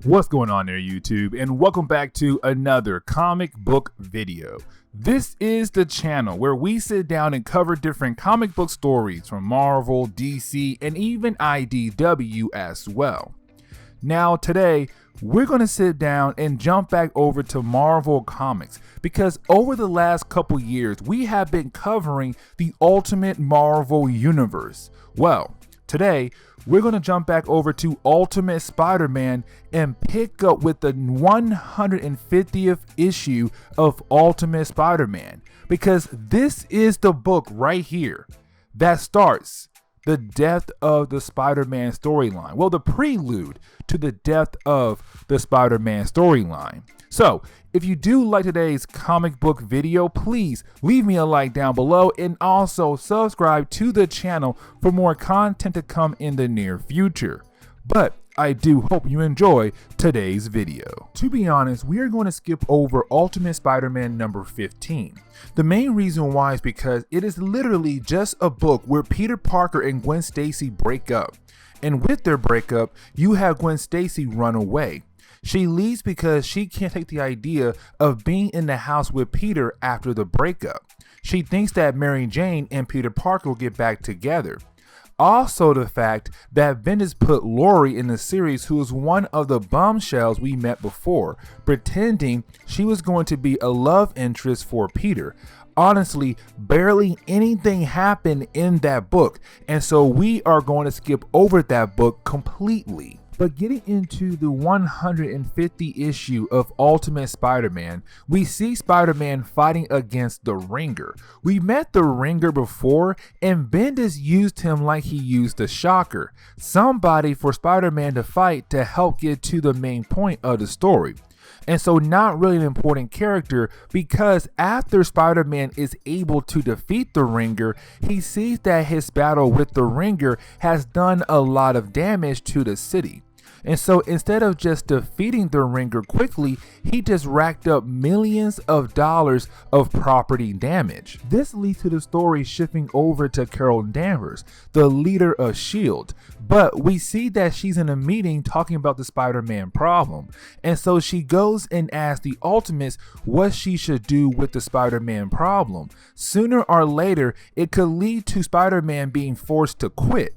What's going on there, YouTube, and welcome back to another comic book video. This is the channel where we sit down and cover different comic book stories from Marvel, DC, and even IDW as well. Now today, we're going to sit down and jump back over to Marvel Comics because over the last couple years, we have been covering the Ultimate Marvel Universe. Well, today, we're going to jump back over to Ultimate Spider-Man and pick up with the 150th issue of Ultimate Spider-Man, because this is the book right here that starts the death of the Spider-Man storyline. Well, the prelude to the death of the Spider-Man storyline. So, if you do like today's comic book video, please leave me a like down below and also subscribe to the channel for more content to come in the near future. But I do hope you enjoy today's video. To be honest, we are going to skip over Ultimate Spider-Man number 15. The main reason why is because it is literally just a book where Peter Parker and Gwen Stacy break up. And with their breakup, you have Gwen Stacy run away. She leaves because she can't take the idea of being in the house with Peter after the breakup. She thinks that Mary Jane and Peter Parker will get back together. Also, the fact that Bendis put Laurie in the series, who is one of the bombshells we met before, pretending she was going to be a love interest for Peter. Honestly, barely anything happened in that book, and so we are going to skip over that book completely. But getting into the 150 issue of Ultimate Spider-Man, we see Spider-Man fighting against the Ringer. We met the Ringer before, and Bendis used him like he used the Shocker, somebody for Spider-Man to fight to help get to the main point of the story. And so not really an important character, because after Spider-Man is able to defeat the Ringer, he sees that his battle with the Ringer has done a lot of damage to the city. And so instead of just defeating the Ringer quickly, he just racked up millions of dollars of property damage. This leads to the story shifting over to Carol Danvers, the leader of S.H.I.E.L.D. But we see that she's in a meeting talking about the Spider-Man problem. And so she goes and asks the Ultimates what she should do with the Spider-Man problem. Sooner or later, it could lead to Spider-Man being forced to quit.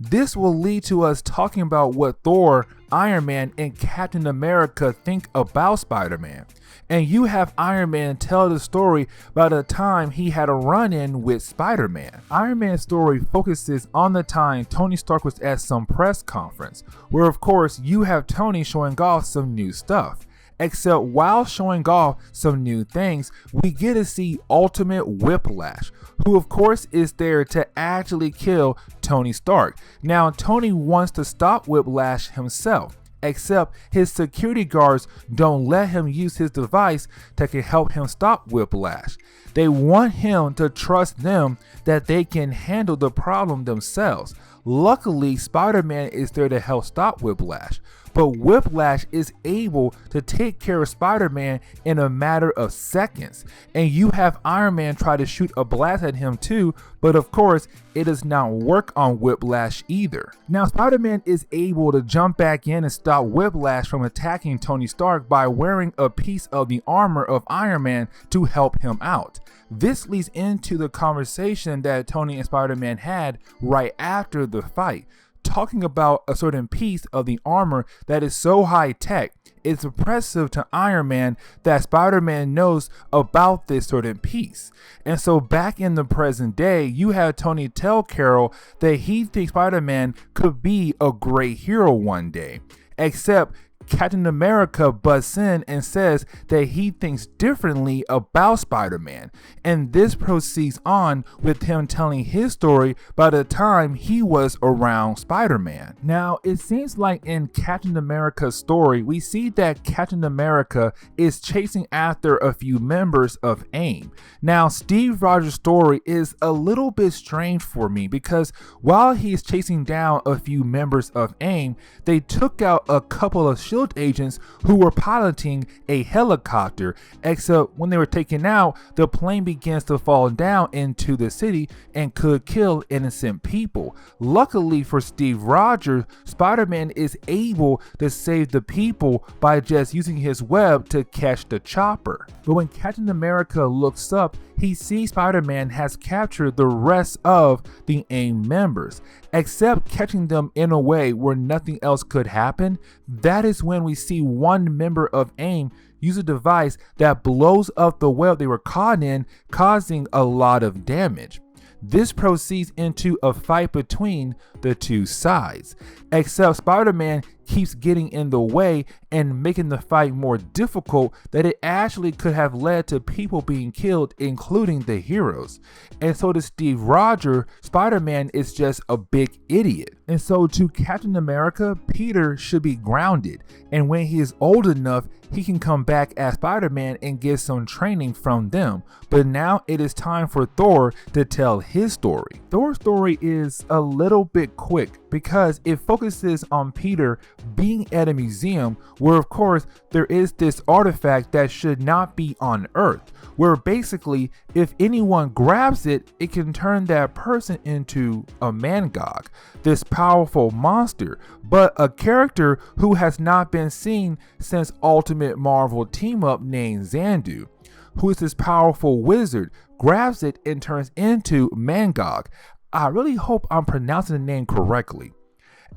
This will lead to us talking about what Thor, Iron Man, and Captain America think about Spider-Man. And you have Iron Man tell the story about a time he had a run-in with Spider-Man. Iron Man's story focuses on the time Tony Stark was at some press conference, where of course you have Tony showing off some new stuff. Except while showing off some new things, we get to see Ultimate Whiplash, who of course is there to actually kill Tony Stark. Now, Tony wants to stop Whiplash himself, except his security guards don't let him use his device that can help him stop Whiplash. They want him to trust them that they can handle the problem themselves. Luckily, Spider-Man is there to help stop Whiplash. But Whiplash is able to take care of Spider-Man in a matter of seconds. And you have Iron Man try to shoot a blast at him too, but of course, it does not work on Whiplash either. Now, Spider-Man is able to jump back in and stop Whiplash from attacking Tony Stark by wearing a piece of the armor of Iron Man to help him out. This leads into the conversation that Tony and Spider-Man had right after the fight, talking about a certain piece of the armor that is so high tech, it's impressive to Iron Man that Spider-Man knows about this certain piece. And so back in the present day, you have Tony tell Carol that he thinks Spider-Man could be a great hero one day, except Captain America busts in and says that he thinks differently about Spider-Man, and this proceeds on with him telling his story by the time he was around Spider-Man. Now, it seems like in Captain America's story, we see that Captain America is chasing after a few members of AIM. Now, Steve Rogers' story is a little bit strange for me because while he's chasing down a few members of AIM, they took out a couple of S.H.I.E.L.D. SHIELD agents who were piloting a helicopter, except when they were taken out, the plane begins to fall down into the city and could kill innocent people. Luckily for Steve Rogers, Spider-Man is able to save the people by just using his web to catch the chopper. But when Captain America looks up, he sees Spider-Man has captured the rest of the AIM members, except catching them in a way where nothing else could happen. That is when we see one member of AIM use a device that blows up the web they were caught in, causing a lot of damage. This proceeds into a fight between the two sides, except Spider-Man keeps getting in the way and making the fight more difficult, that it actually could have led to people being killed, including the heroes. And so to Steve Rogers, Spider-Man is just a big idiot. And so to Captain America, Peter should be grounded, and when he is old enough, he can come back as Spider-Man and get some training from them. But now it is time for Thor to tell his story. Thor's story is a little bit quick because it focuses on Peter being at a museum where, of course, there is this artifact that should not be on Earth, where basically if anyone grabs it, it can turn that person into a Mangog, this powerful monster, but a character who has not been seen since Ultimate Marvel team-up named Xandu, who is this powerful wizard, grabs it and turns into Mangog. I really hope I'm pronouncing the name correctly.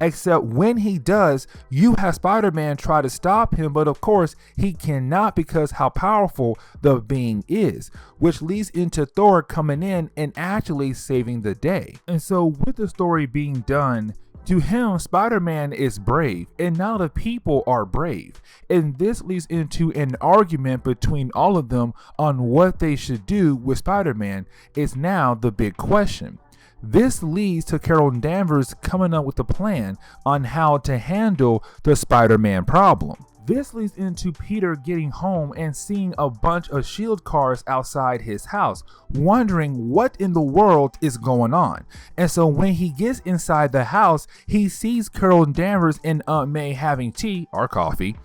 Except when he does, you have Spider-Man try to stop him, but of course he cannot because how powerful the being is, which leads into Thor coming in and actually saving the day. And so with the story being done, to him, Spider-Man is brave, and now the people are brave. And this leads into an argument between all of them on what they should do with Spider-Man is now the big question. This leads to Carol Danvers coming up with a plan on how to handle the Spider-Man problem. This leads into Peter getting home and seeing a bunch of SHIELD cars outside his house, wondering what in the world is going on. And so when he gets inside the house, he sees Carol Danvers and Aunt May having tea or coffee.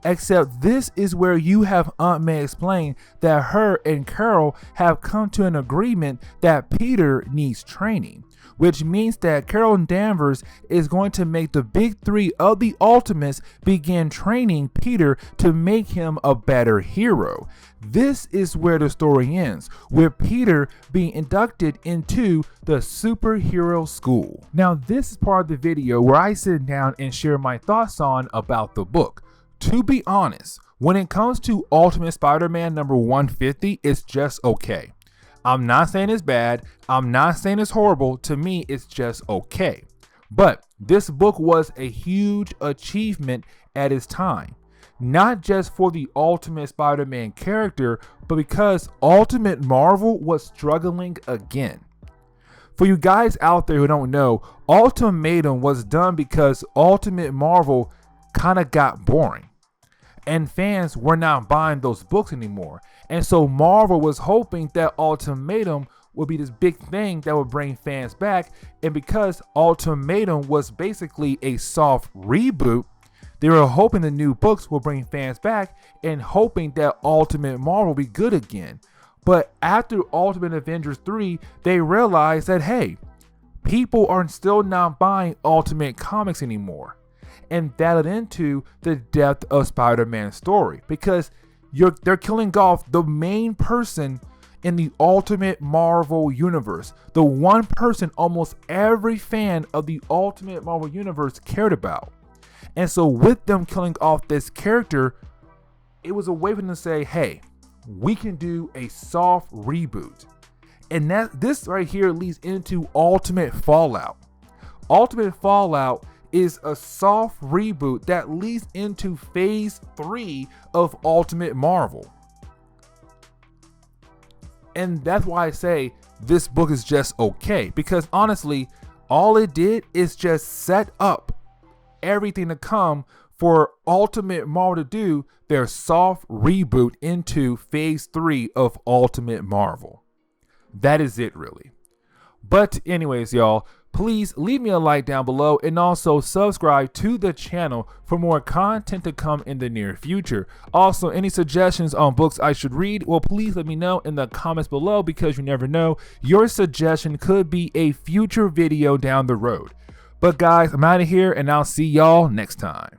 Except this is where you have Aunt May explain that her and Carol have come to an agreement that Peter needs training, which means that Carol Danvers is going to make the big three of the Ultimates begin training Peter to make him a better hero. This is where the story ends, with Peter being inducted into the superhero school. Now this is part of the video where I sit down and share my thoughts on about the book. To be honest, when it comes to Ultimate Spider-Man number 150, it's just okay. I'm not saying it's bad. I'm not saying it's horrible. To me, it's just okay. But this book was a huge achievement at its time. Not just for the Ultimate Spider-Man character, but because Ultimate Marvel was struggling again. For you guys out there who don't know, Ultimatum was done because Ultimate Marvel kind of got boring. And fans were not buying those books anymore. And so Marvel was hoping that Ultimatum would be this big thing that would bring fans back. And because Ultimatum was basically a soft reboot, they were hoping the new books will bring fans back and hoping that Ultimate Marvel will be good again. But after Ultimate Avengers 3, they realized that, hey, people are still not buying Ultimate Comics anymore. And that led into the depth of Spider-Man's story, because they're killing off the main person in the Ultimate Marvel universe, the one person almost every fan of the Ultimate Marvel universe cared about. And so with them killing off this character, it was a way for them to say, hey, we can do a soft reboot. And this right here leads into Ultimate Fallout. Ultimate Fallout is a soft reboot that leads into phase 3 of Ultimate Marvel. And that's why I say this book is just okay, because honestly, all it did is just set up everything to come for Ultimate Marvel to do their soft reboot into phase 3 of Ultimate Marvel. That is it, really. But anyways, y'all, Please leave me a like down below and also subscribe to the channel for more content to come in the near future. Also, any suggestions on books I should read, well, please let me know in the comments below, because you never know, your suggestion could be a future video down the road. But guys, I'm out of here and I'll see y'all next time.